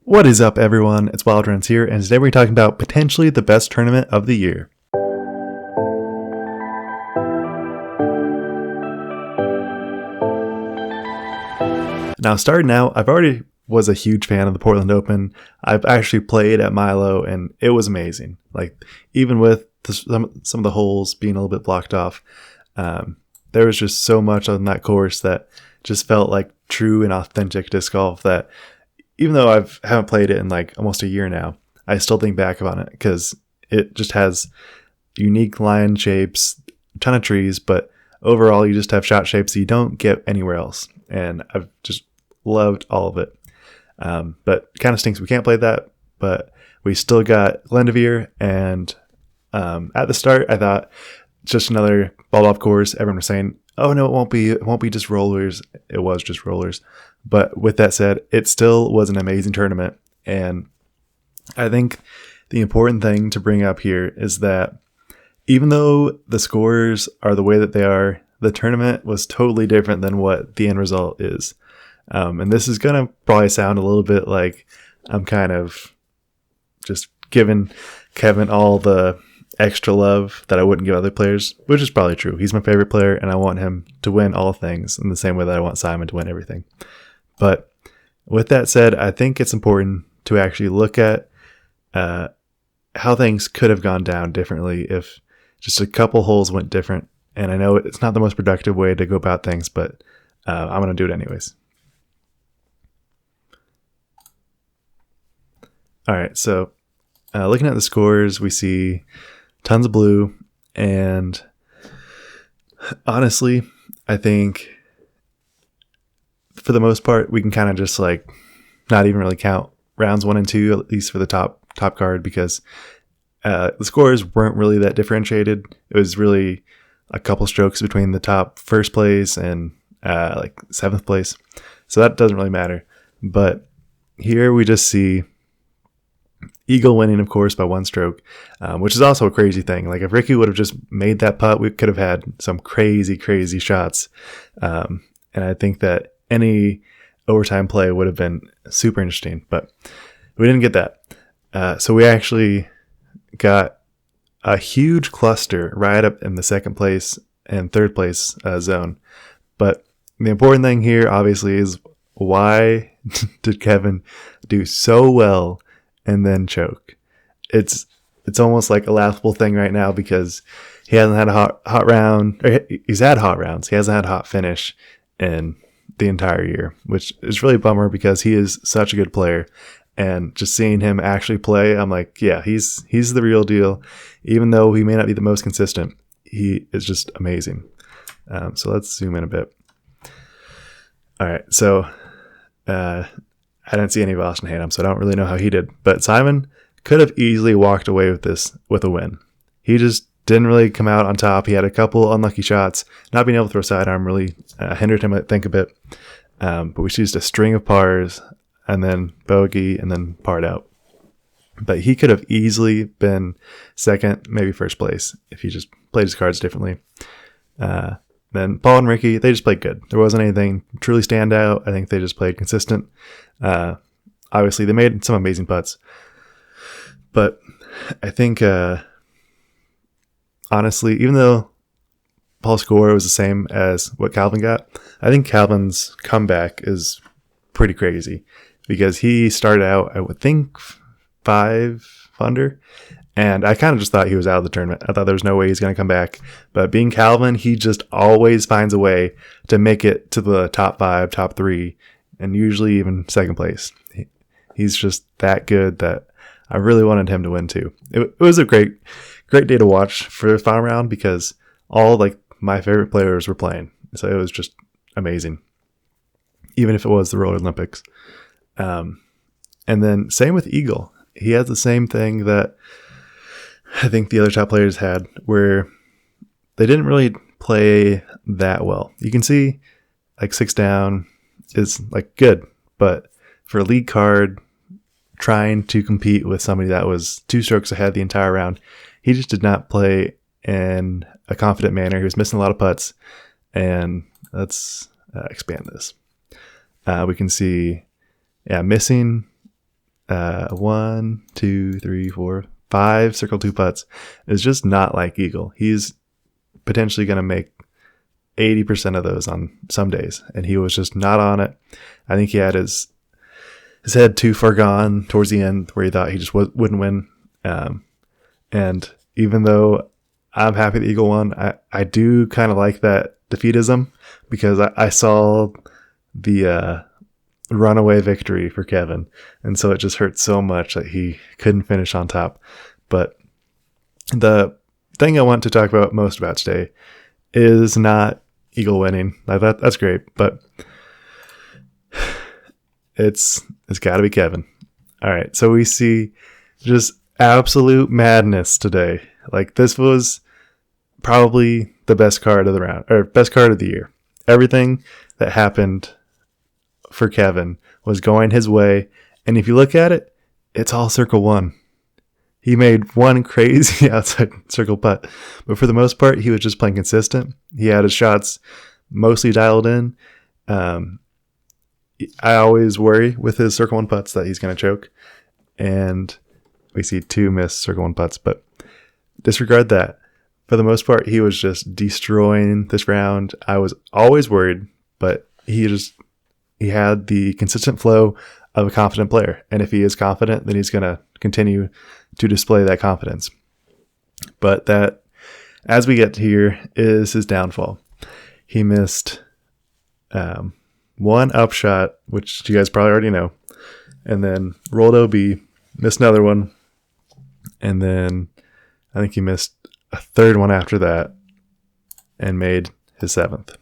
What is up, everyone? It's Wild Runs here, and today we're talking about potentially the best tournament of the year. Now, starting out, I've already was a huge fan of the Portland Open. I've actually played at Milo, and it was amazing. Like, even with some of the holes being a little bit blocked off, there was just so much on that course that just felt like true and authentic disc golf that even though I haven't played it in like almost a year now, I still think back about it because it just has unique line shapes, a ton of trees, but overall you just have shot shapes that you don't get anywhere else. And I've just loved all of it. But it kind of stinks we can't play that, but we still got Glendevere. And at the start, I thought just another ball off course. Everyone was saying, oh no, it won't be just rollers. It was just rollers. But with that said, it still was an amazing tournament. And I think the important thing to bring up here is that even though the scores are the way that they are, the tournament was totally different than what the end result is. And this is going to probably sound a little bit like I'm kind of just giving Kevin all the extra love that I wouldn't give other players, which is probably true. He's my favorite player, and I want him to win all things in the same way that I want Simon to win everything. But with that said, I think it's important to actually look at how things could have gone down differently if just a couple holes went different. And I know it's not the most productive way to go about things, but I'm going to do it anyways. All right, so looking at the scores, we see tons of blue, and honestly, I think for the most part, we can kind of just like not even really count rounds 1 and 2, at least for the top card, because the scores weren't really that differentiated. It was really a couple strokes between the top first place and like 7th place. So that doesn't really matter. But here we just see Eagle winning, of course, by 1 stroke, which is also a crazy thing. Like if Ricky would have just made that putt, we could have had some crazy shots. And I think that any overtime play would have been super interesting, but we didn't get that. So we actually got a huge cluster right up in the 2nd place and 3rd place zone. But the important thing here, obviously, is why did Kevin do so well and then choke? It's almost like a laughable thing right now because he hasn't had a hot round. Or he's had hot rounds. He hasn't had a hot finish in the entire year, which is really a bummer because he is such a good player. And just seeing him actually play, I'm like, yeah, he's the real deal. Even though he may not be the most consistent, he is just amazing. So let's zoom in a bit. All right, so I didn't see any of Austin Hayden, so I don't really know how he did. But Simon could have easily walked away with this with a win. He just didn't really come out on top. He had a couple unlucky shots. Not being able to throw sidearm really hindered him, I think, a bit. But we used a string of pars and then bogey and then parred out. But he could have easily been 2nd, maybe 1st place if he just played his cards differently. Then Paul and Ricky, they just played good. There wasn't anything truly stand out. I think they just played consistent. Obviously, they made some amazing putts. But I think, honestly, even though Paul's score was the same as what Calvin got, I think Calvin's comeback is pretty crazy because he started out, I would think, 5 under. And I kind of just thought he was out of the tournament. I thought there was no way he's going to come back. But being Calvin, he just always finds a way to make it to the top 5, top 3, and usually even 2nd place. He's just that good that I really wanted him to win too. It was a great day to watch for the final round because all like my favorite players were playing. So it was just amazing, even if it was the Roller Olympics. And then same with Eagle. He has the same thing that I think the other top players had, where they didn't really play that well. You can see like 6 down is like good, but for a lead card, trying to compete with somebody that was 2 strokes ahead the entire round, he just did not play in a confident manner. He was missing a lot of putts, and let's expand this. We can see, missing 1, 2, 3, 4, 5 circle 2 putts is just not like Eagle. He's potentially going to make 80% of those on some days, and he was just not on it. I think he had his head too far gone towards the end where he thought he just wouldn't win. And even though I'm happy the Eagle won, I do kind of like that defeatism, because I saw the runaway victory for Kevin, and so it just hurt so much that he couldn't finish on top. But the thing I want to talk about most about today is not Eagle winning. That's great, but it's got to be Kevin. All right, so we see just absolute madness today. Like, this was probably the best card of the round, or best card of the year. Everything that happened for Kevin was going his way, and if you look at it, it's all circle one. He made one crazy outside circle putt, but for the most part, he was just playing consistent. He had his shots mostly dialed in. I always worry with his circle one putts that he's going to choke, and we see 2 missed circle one putts, but disregard that. For the most part, he was just destroying this round. I was always worried, but he had the consistent flow of a confident player, and if he is confident, then he's going to continue to display that confidence. But that, as we get here, is his downfall. He missed one upshot, which you guys probably already know, and then rolled OB, missed another one, and then I think he missed a third one after that and made his 7th.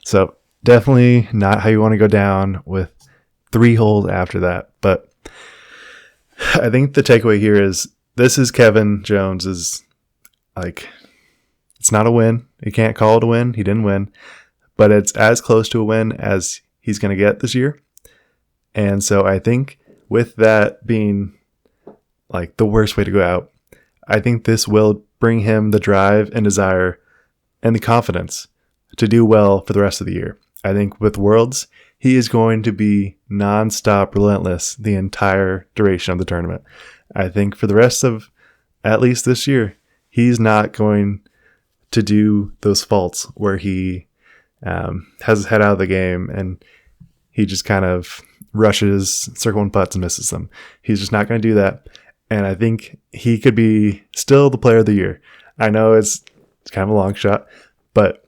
So definitely not how you want to go down with 3 holes after that. But I think the takeaway here is this is Kevin Jones's, like, it's not a win. You can't call it a win. He didn't win, but it's as close to a win as he's going to get this year. And so I think with that being like the worst way to go out, I think this will bring him the drive and desire and the confidence to do well for the rest of the year. I think with Worlds, he is going to be nonstop relentless the entire duration of the tournament. I think for the rest of at least this year, he's not going to do those faults where he has his head out of the game and he just kind of rushes circle one putts and misses them. He's just not going to do that. And I think he could be still the player of the year. I know it's kind of a long shot, but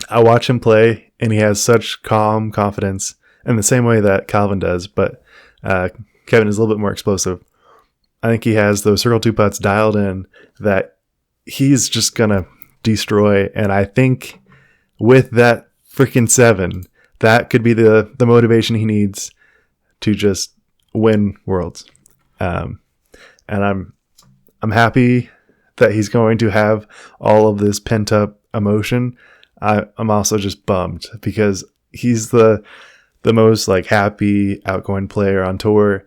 I watch him play and he has such calm confidence in the same way that Calvin does, but Kevin is a little bit more explosive. I think he has those circle 2 putts dialed in that he's just going to destroy. And I think with that freaking 7, that could be the motivation he needs to just win Worlds. And I'm happy that he's going to have all of this pent up emotion. I'm also just bummed because he's the most like happy, outgoing player on tour.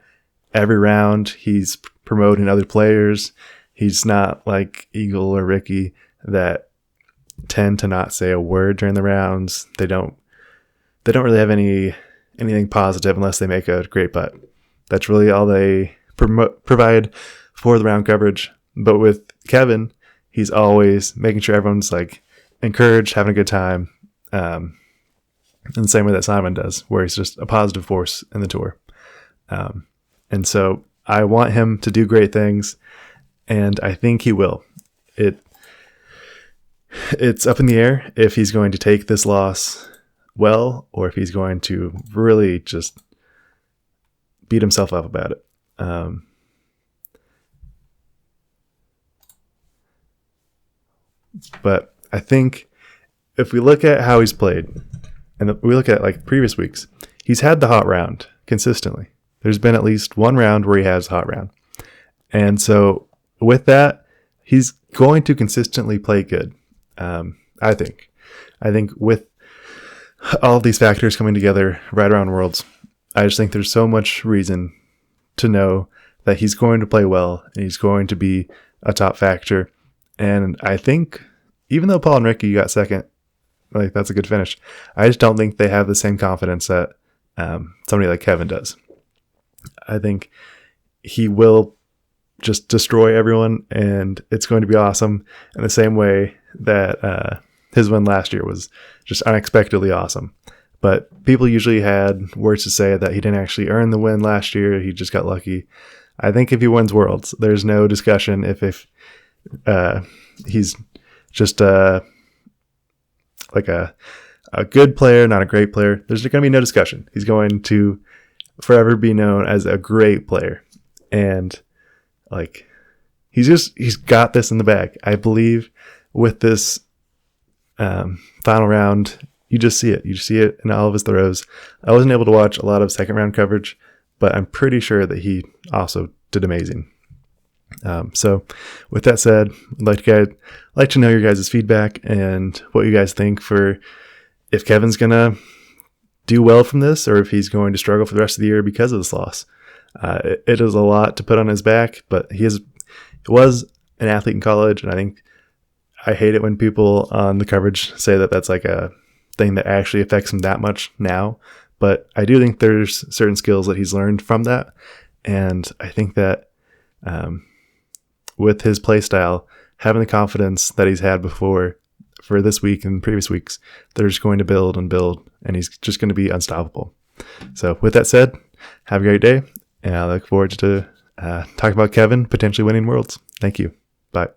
Every round he's promoting other players. He's not like Eagle or Ricky that tend to not say a word during the rounds. They don't really have anything positive unless they make a great putt. That's really all they provide for the round coverage. But with Kevin, he's always making sure everyone's like encouraged, having a good time, in the same way that Simon does, where he's just a positive force in the tour. And so I want him to do great things, and I think he will. It's up in the air if he's going to take this loss well, or if he's going to really just beat himself up about it. But I think if we look at how he's played, and we look at like previous weeks, he's had the hot round consistently. There's been at least one round where he has a hot round. And so with that, he's going to consistently play good. I think with all of these factors coming together right around Worlds, I just think there's so much reason to know that he's going to play well and he's going to be a top factor. And I think even though Paul and Ricky got second, like that's a good finish, I just don't think they have the same confidence that somebody like Kevin does. I think he will just destroy everyone, and it's going to be awesome in the same way that his win last year was just unexpectedly awesome. But people usually had words to say that he didn't actually earn the win last year. He just got lucky. I think if he wins Worlds, there's no discussion if he's just like a good player, not a great player. There's going to be no discussion. He's going to forever be known as a great player. And like, he's got this in the bag. I believe with this final round, you just see it. You see it in all of his throws. I wasn't able to watch a lot of second round coverage, but I'm pretty sure that he also did amazing. So with that said, I'd like to know your guys' feedback and what you guys think for if Kevin's going to do well from this or if he's going to struggle for the rest of the year because of this loss. It is a lot to put on his back, but he was an athlete in college, and I think I hate it when people on the coverage say that that's like a thing that actually affects him that much now. But I do think there's certain skills that he's learned from that, and I think that with his play style, having the confidence that he's had before for this week and previous weeks, they're just going to build and build, and he's just going to be unstoppable. So with that said, have a great day, and I look forward to talking about Kevin potentially winning Worlds. Thank you. Bye.